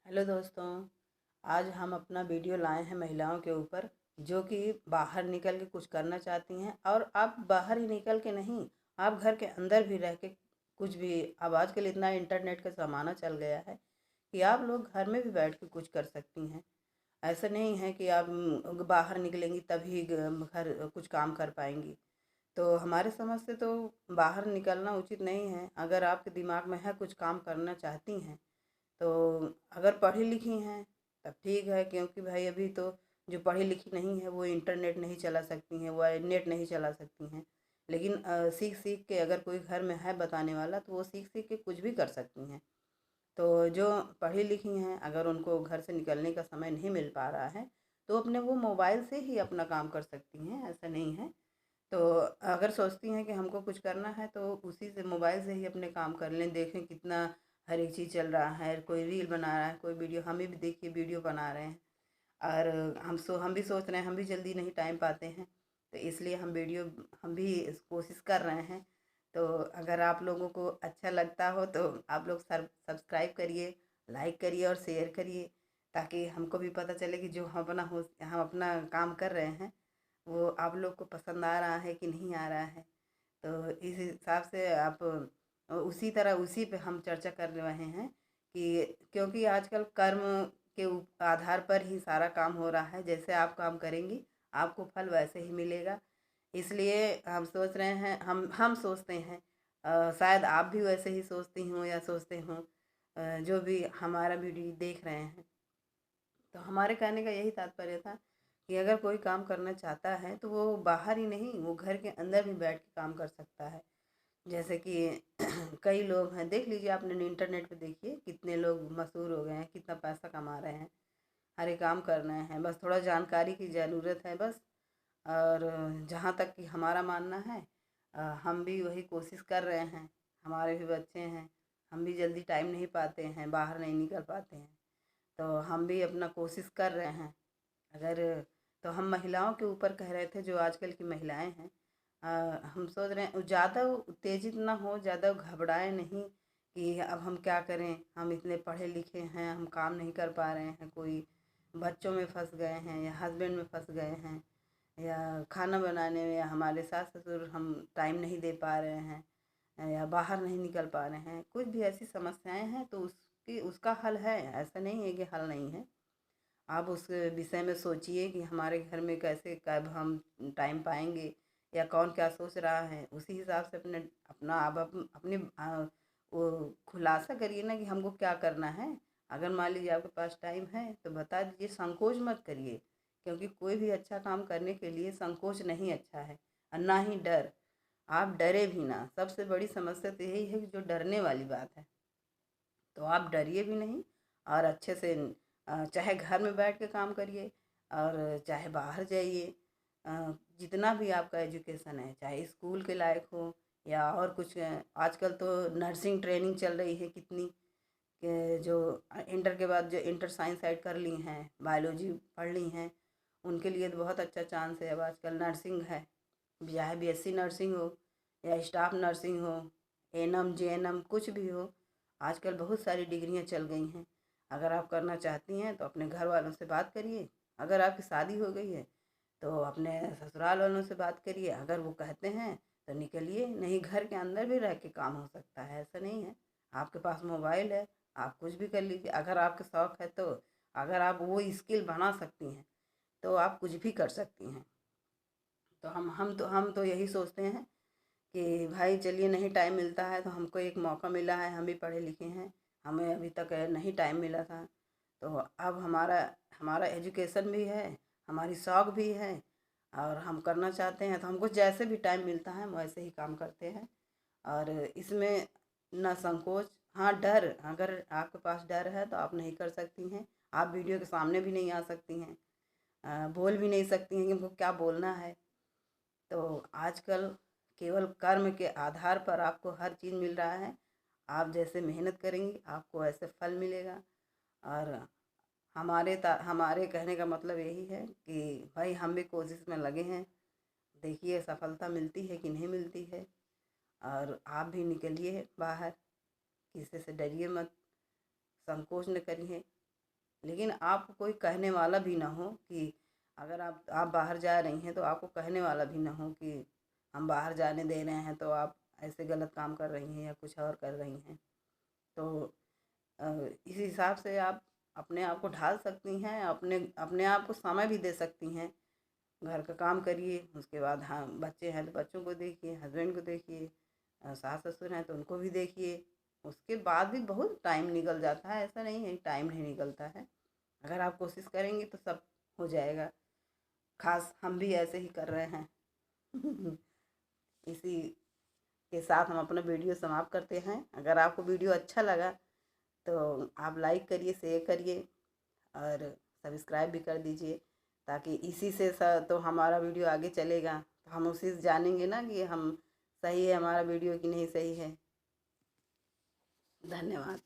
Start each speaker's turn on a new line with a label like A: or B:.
A: Hello दोस्तों। आज हम अपना वीडियो लाए हैं महिलाओं के ऊपर जो कि बाहर निकल के कुछ करना चाहती हैं। और आप बाहर ही निकल के नहीं, आप घर के अंदर भी रह के कुछ भी। अब आजकल इतना इंटरनेट का ज़माना चल गया है कि आप लोग घर में भी बैठ के कुछ कर सकती हैं। ऐसा नहीं है कि आप बाहर निकलेंगी तभी घर कुछ काम कर पाएंगी। तो हमारे समझ से तो बाहर निकलना उचित नहीं है। अगर आपके दिमाग में है कुछ काम करना चाहती हैं तो अगर पढ़ी लिखी हैं तब ठीक है, क्योंकि भाई अभी तो जो पढ़ी लिखी नहीं है वो इंटरनेट नहीं चला सकती हैं, वो नेट नहीं चला सकती हैं। लेकिन सीख सीख के अगर कोई घर में है बताने वाला तो वो सीख सीख के कुछ भी कर सकती हैं। तो जो पढ़ी लिखी हैं अगर उनको घर से निकलने का समय नहीं मिल पा रहा है तो अपने वो मोबाइल से ही अपना काम कर सकती हैं, ऐसा नहीं है। तो अगर सोचती हैं कि हमको कुछ करना है तो उसी से मोबाइल से ही अपने काम कर लें। देखें कितना हर एक चीज़ चल रहा है, कोई रील बना रहा है, कोई वीडियो, हमें भी देखिए वीडियो बना रहे हैं। और हम भी सोच रहे हैं, हम भी जल्दी नहीं टाइम पाते हैं तो इसलिए हम भी कोशिश कर रहे हैं। तो अगर आप लोगों को अच्छा लगता हो तो आप लोग सब्सक्राइब करिए, लाइक करिए और शेयर करिए, ताकि हमको भी पता चले कि जो हम अपना काम कर रहे हैं वो आप लोग को पसंद आ रहा है कि नहीं आ रहा है। तो इस हिसाब से आप उसी तरह उसी पे हम चर्चा कर रहे हैं कि क्योंकि आजकल कर्म के आधार पर ही सारा काम हो रहा है। जैसे आप काम करेंगी आपको फल वैसे ही मिलेगा। इसलिए हम सोच रहे हैं, हम सोचते हैं, शायद आप भी वैसे ही सोचती हों या सोचते हों, जो भी हमारा वीडियो देख रहे हैं। तो हमारे कहने का यही तात्पर्य था कि अगर कोई काम करना चाहता है तो वो बाहर ही नहीं, वो घर के अंदर भी बैठ के काम कर सकता है। जैसे कि कई लोग हैं, देख लीजिए, आपने इंटरनेट पे देखिए कितने लोग मशहूर हो गए हैं, कितना पैसा कमा रहे हैं। हर एक काम कर रहे हैं, बस थोड़ा जानकारी की ज़रूरत है बस। और जहाँ तक कि हमारा मानना है, हम भी वही कोशिश कर रहे हैं। हमारे भी बच्चे हैं, हम भी जल्दी टाइम नहीं पाते हैं, बाहर नहीं निकल पाते हैं। तो हम भी अपना कोशिश कर रहे हैं। अगर तो हम महिलाओं के ऊपर कह रहे थे, जो आजकल की महिलाएं हैं, हम सोच रहे हैं ज़्यादा उत्तेजित ना हो, ज़्यादा घबराए नहीं कि अब हम क्या करें, हम इतने पढ़े लिखे हैं, हम काम नहीं कर पा रहे हैं, कोई बच्चों में फंस गए हैं या हस्बैंड में फंस गए हैं या खाना बनाने में या हमारे सास ससुर हम टाइम नहीं दे पा रहे हैं या बाहर नहीं निकल पा रहे हैं, कुछ भी ऐसी समस्याएं हैं तो उसकी उसका हल है। ऐसा नहीं है कि हल नहीं है। आप उस विषय में सोचिए कि हमारे घर में कैसे कब हम टाइम पाएंगे या कौन क्या सोच रहा है, उसी हिसाब से अपने अपना आप अपने वो खुलासा करिए ना कि हमको क्या करना है। अगर मान लीजिए आपके पास टाइम है तो बता दीजिए, संकोच मत करिए, क्योंकि कोई भी अच्छा काम करने के लिए संकोच नहीं अच्छा है और ना ही डर। आप डरे भी ना, सबसे बड़ी समस्या तो यही है कि जो डरने वाली बात है। तो आप डरिए भी नहीं और अच्छे से चाहे घर में बैठ के काम करिए और चाहे बाहर जाइए। जितना भी आपका एजुकेशन है, चाहे स्कूल के लायक हो या और कुछ, आजकल तो नर्सिंग ट्रेनिंग चल रही है कितनी, कि जो इंटर के बाद जो इंटर साइंस साइड कर ली हैं, बायोलॉजी पढ़ ली हैं, उनके लिए तो बहुत अच्छा चांस है। अब आजकल नर्सिंग है, चाहे बीएससी नर्सिंग हो या स्टाफ नर्सिंग हो, एएनएम जेएनएम कुछ भी हो, आजकल बहुत सारी डिग्रियां चल गई हैं। अगर आप करना चाहती हैं तो अपने घर वालों से बात करिए। अगर आपकी शादी हो गई है तो अपने ससुराल वालों से बात करिए, अगर वो कहते हैं तो निकलिए, नहीं घर के अंदर भी रह के काम हो सकता है, ऐसा नहीं है। आपके पास मोबाइल है, आप कुछ भी कर लीजिए अगर आपके शौक है तो। अगर आप वो स्किल बना सकती हैं तो आप कुछ भी कर सकती हैं। तो हम तो यही सोचते हैं कि भाई चलिए, नहीं टाइम मिलता है तो हमको एक मौका मिला है, हम भी पढ़े लिखे हैं, हमें अभी तक नहीं टाइम मिला था। तो अब हमारा हमारा एजुकेशन भी है, हमारी शौक भी है और हम करना चाहते हैं, तो हमको जैसे भी टाइम मिलता है हम वैसे ही काम करते हैं। और इसमें ना संकोच, हाँ डर, अगर आपके पास डर है तो आप नहीं कर सकती हैं। आप वीडियो के सामने भी नहीं आ सकती हैं, बोल भी नहीं सकती हैं कि हमको क्या बोलना है। तो आजकल केवल कर्म के आधार पर आपको हर चीज़ मिल रहा है। आप जैसे मेहनत करेंगी आपको वैसे फल मिलेगा। और हमारे कहने का मतलब यही है कि भाई हम भी कोशिश में लगे हैं, देखिए सफलता मिलती है कि नहीं मिलती है। और आप भी निकलिए बाहर, किसी से डरिए मत, संकोच न करिए। लेकिन आपको कोई कहने वाला भी ना हो कि अगर आप बाहर जा रही हैं तो आपको कहने वाला भी ना हो कि हम बाहर जाने दे रहे हैं तो आप ऐसे गलत काम कर रही हैं या कुछ और कर रही हैं। तो इस हिसाब से आप अपने आप को ढाल सकती हैं, अपने अपने आप को समय भी दे सकती हैं। घर का काम करिए, उसके बाद हाँ बच्चे हैं तो बच्चों को देखिए, हस्बैंड को देखिए, सास ससुर हैं तो उनको भी देखिए। उसके बाद भी बहुत टाइम निकल जाता है, ऐसा नहीं है टाइम नहीं निकलता है। अगर आप कोशिश करेंगी तो सब हो जाएगा। खास हम भी ऐसे ही कर रहे हैं। इसी के साथ हम अपना वीडियो समाप्त करते हैं। अगर आपको वीडियो अच्छा लगा तो आप लाइक करिए, शेयर करिए और सब्सक्राइब भी कर दीजिए, ताकि इसी से तो हमारा वीडियो आगे चलेगा, तो हम उसी से जानेंगे ना कि हम सही है हमारा वीडियो कि नहीं सही है। धन्यवाद।